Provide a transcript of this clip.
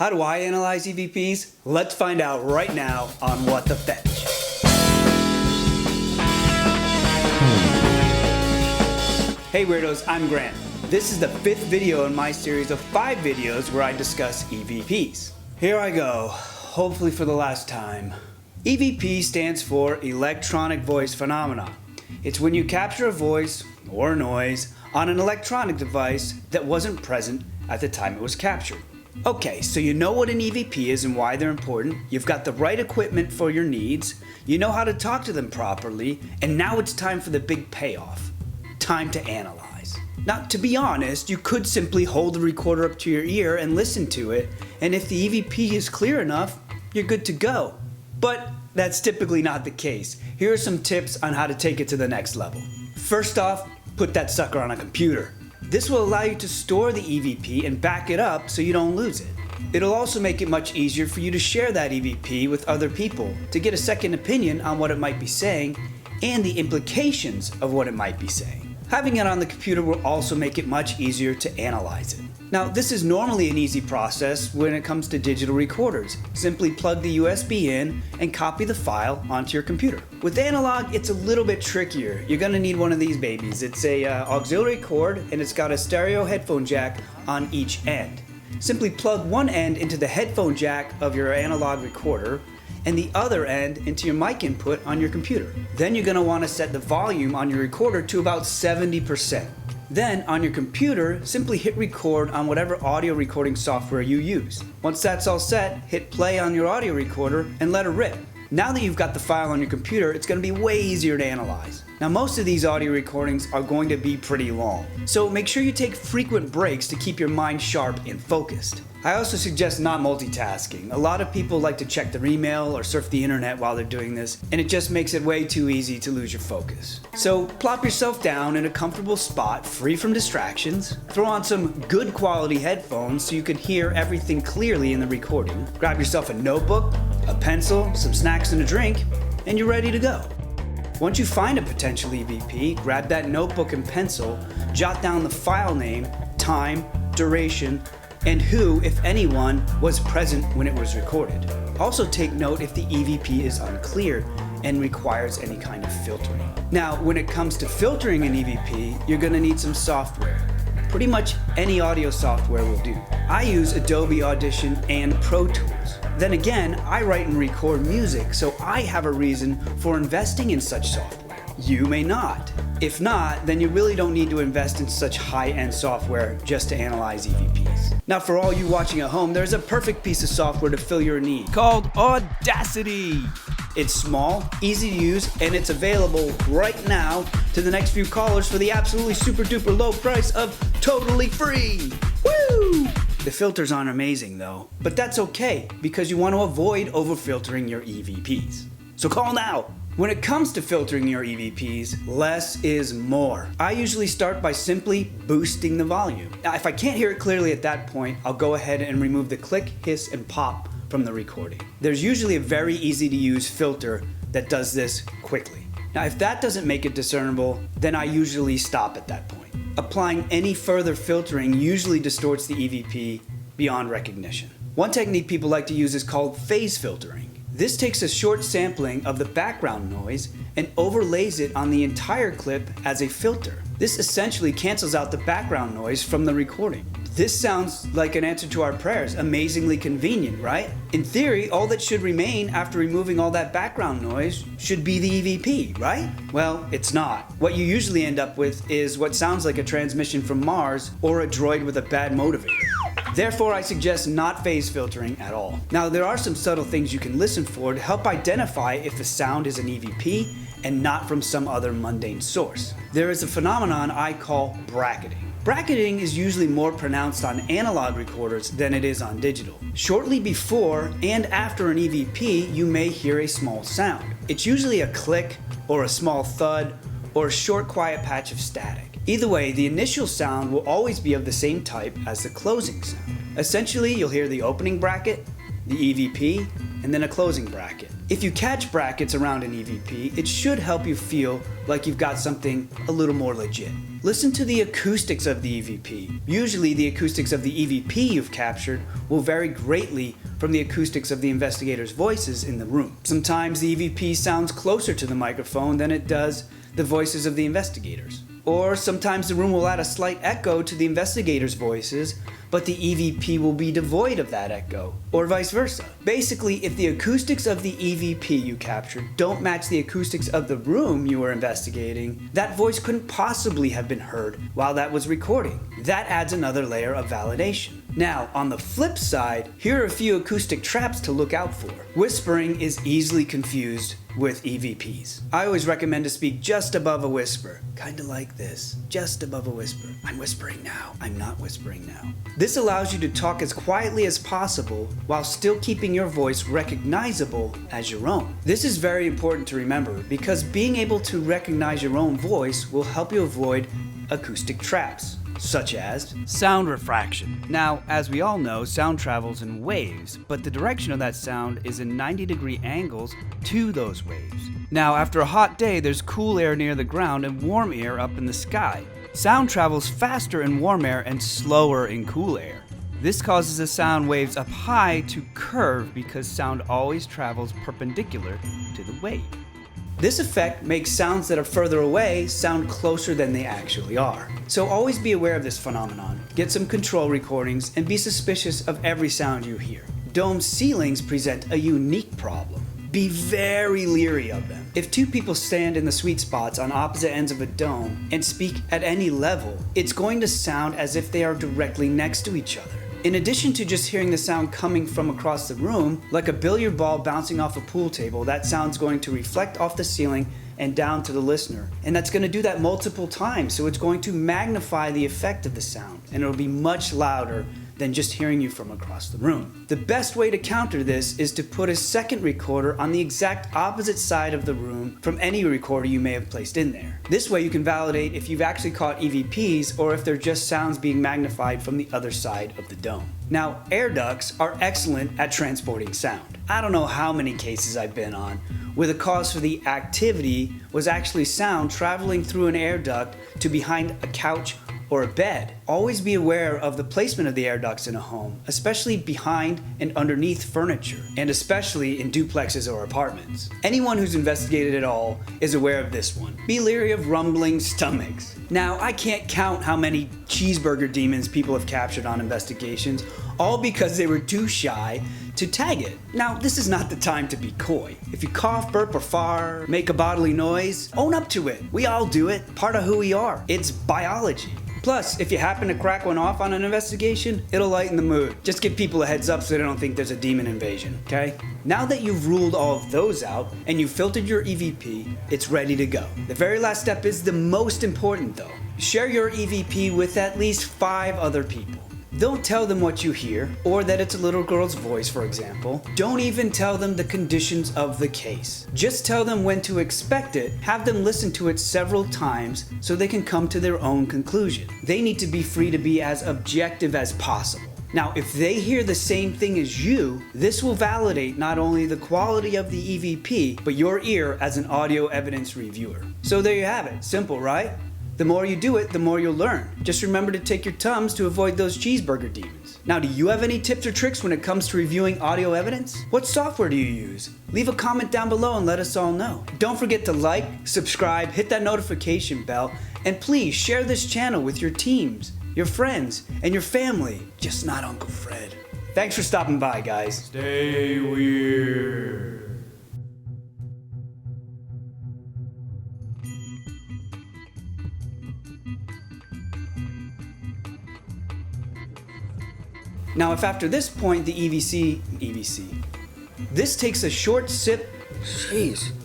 How do I analyze EVPs? Let's find out right now on What the Fetch. Hey Weirdos, I'm Grant. This is the 5th video in my series of 5 videos where I discuss EVPs. Here I go, hopefully for the last time. EVP stands for Electronic Voice Phenomena. It's when you capture a voice or noise on an electronic device that wasn't present at the time it was captured. Okay, so you know what an EVP is and why they're important, you've got the right equipment for your needs, you know how to talk to them properly, and now it's time for the big payoff. Time to analyze. Now, to be honest, you could simply hold the recorder up to your ear and listen to it, and if the EVP is clear enough, you're good to go. But that's typically not the case. Here are some tips on how to take it to the next level. First off, put that sucker on a computer. This will allow you to store the EVP and back it up so you don't lose it. It'll also make it much easier for you to share that EVP with other people to get a second opinion on what it might be saying and the implications of what it might be saying. Having it on the computer will also make it much easier to analyze it. Now, this is normally an easy process when it comes to digital recorders. Simply plug the USB in and copy the file onto your computer. With analog, it's a little bit trickier. You're gonna need one of these babies. It's a auxiliary cord and it's got a stereo headphone jack on each end. Simply plug one end into the headphone jack of your analog recorder and the other end into your mic input on your computer. Then you're gonna wanna set the volume on your recorder to about 70%. Then on your computer, simply hit record on whatever audio recording software you use. Once that's all set, hit play on your audio recorder and let it rip. Now that you've got the file on your computer, it's going to be way easier to analyze. Now most of these audio recordings are going to be pretty long, so make sure you take frequent breaks to keep your mind sharp and focused. I also suggest not multitasking. A lot of people like to check their email or surf the internet while they're doing this, and it just makes it way too easy to lose your focus. So plop yourself down in a comfortable spot, free from distractions. Throw on some good quality headphones so you can hear everything clearly in the recording. Grab yourself a notebook, a pencil, some snacks and a drink, and you're ready to go. Once you find a potential EVP, grab that notebook and pencil, jot down the file name, time, duration, and who, if anyone, was present when it was recorded. Also take note if the EVP is unclear and requires any kind of filtering. Now, when it comes to filtering an EVP, you're gonna need some software. Pretty much any audio software will do. I use Adobe Audition and Pro Tools. Then again, I write and record music, so I have a reason for investing in such software. You may not. If not, then you really don't need to invest in such high-end software just to analyze EVPs. Now for all you watching at home, there's a perfect piece of software to fill your need called Audacity. It's small, easy to use, and it's available right now to the next few callers for the absolutely super duper low price of totally free. Woo! The filters aren't amazing though, but that's okay because you want to avoid over-filtering your EVPs. So call now! When it comes to filtering your EVPs, less is more. I usually start by simply boosting the volume. Now, if I can't hear it clearly at that point, I'll go ahead and remove the click, hiss, and pop from the recording. There's usually a very easy to use filter that does this quickly. Now, if that doesn't make it discernible, then I usually stop at that point. Applying any further filtering usually distorts the EVP beyond recognition. One technique people like to use is called phase filtering. This takes a short sampling of the background noise and overlays it on the entire clip as a filter. This essentially cancels out the background noise from the recording. This sounds like an answer to our prayers. Amazingly convenient, right? In theory, all that should remain after removing all that background noise should be the EVP, right? Well, it's not. What you usually end up with is what sounds like a transmission from Mars or a droid with a bad motivator. Therefore, I suggest not phase filtering at all. Now, there are some subtle things you can listen for to help identify if the sound is an EVP and not from some other mundane source. There is a phenomenon I call bracketing. Bracketing is usually more pronounced on analog recorders than it is on digital. Shortly before and after an EVP, you may hear a small sound. It's usually a click or a small thud or a short quiet patch of static. Either way, the initial sound will always be of the same type as the closing sound. Essentially, you'll hear the opening bracket, the EVP, and then a closing bracket. If you catch brackets around an EVP, it should help you feel like you've got something a little more legit. Listen to the acoustics of the EVP. Usually the acoustics of the EVP you've captured will vary greatly from the acoustics of the investigators' voices in the room. Sometimes the EVP sounds closer to the microphone than it does the voices of the investigators. Or sometimes the room will add a slight echo to the investigators' voices, but the EVP will be devoid of that echo, or vice versa. Basically, if the acoustics of the EVP you captured don't match the acoustics of the room you were investigating, that voice couldn't possibly have been heard while that was recording. That adds another layer of validation. Now, on the flip side, here are a few acoustic traps to look out for. Whispering is easily confused with EVPs. I always recommend to speak just above a whisper, kinda like this, just above a whisper. I'm whispering now, I'm not whispering now. This allows you to talk as quietly as possible while still keeping your voice recognizable as your own. This is very important to remember because being able to recognize your own voice will help you avoid acoustic traps, such as sound refraction. Now, as we all know, sound travels in waves, but the direction of that sound is in 90-degree angles to those waves. Now, after a hot day, there's cool air near the ground and warm air up in the sky. Sound travels faster in warm air and slower in cool air. This causes the sound waves up high to curve because sound always travels perpendicular to the wave. This effect makes sounds that are further away sound closer than they actually are. So always be aware of this phenomenon. Get some control recordings and be suspicious of every sound you hear. Dome ceilings present a unique problem. Be very leery of them. If two people stand in the sweet spots on opposite ends of a dome and speak at any level, it's going to sound as if they are directly next to each other. In addition to just hearing the sound coming from across the room, like a billiard ball bouncing off a pool table, that sound's going to reflect off the ceiling and down to the listener. And that's going to do that multiple times, so it's going to magnify the effect of the sound, and it'll be much louder than just hearing you from across the room. The best way to counter this is to put a second recorder on the exact opposite side of the room from any recorder you may have placed in there. This way you can validate if you've actually caught EVPs or if they're just sounds being magnified from the other side of the dome. Now, air ducts are excellent at transporting sound. I don't know how many cases I've been on where the cause for the activity was actually sound traveling through an air duct to behind a couch or a bed. Always be aware of the placement of the air ducts in a home, especially behind and underneath furniture, and especially in duplexes or apartments. Anyone who's investigated at all is aware of this one. Be leery of rumbling stomachs. Now, I can't count how many Cheeseburger Demons people have captured on investigations, all because they were too shy to tag it. Now, this is not the time to be coy. If you cough, burp, or fart, make a bodily noise, own up to it. We all do it, part of who we are. It's biology. Plus, if you happen to crack one off on an investigation, it'll lighten the mood. Just give people a heads up so they don't think there's a demon invasion, okay? Now that you've ruled all of those out and you've filtered your EVP, it's ready to go. The very last step is the most important though. Share your EVP with at least 5 other people. Don't tell them what you hear, or that it's a little girl's voice, for example. Don't even tell them the conditions of the case. Just tell them when to expect it, have them listen to it several times so they can come to their own conclusion. They need to be free to be as objective as possible. Now, if they hear the same thing as you, this will validate not only the quality of the EVP, but your ear as an audio evidence reviewer. So there you have it. Simple, right? The more you do it, the more you'll learn. Just remember to take your Tums to avoid those Cheeseburger Demons. Now, do you have any tips or tricks when it comes to reviewing audio evidence? What software do you use? Leave a comment down below and let us all know. Don't forget to like, subscribe, hit that notification bell, and please share this channel with your teams, your friends, and your family. Just not Uncle Fred. Thanks for stopping by, guys. Stay weird. Now, if after this point the EVC, this takes a short sip, jeez.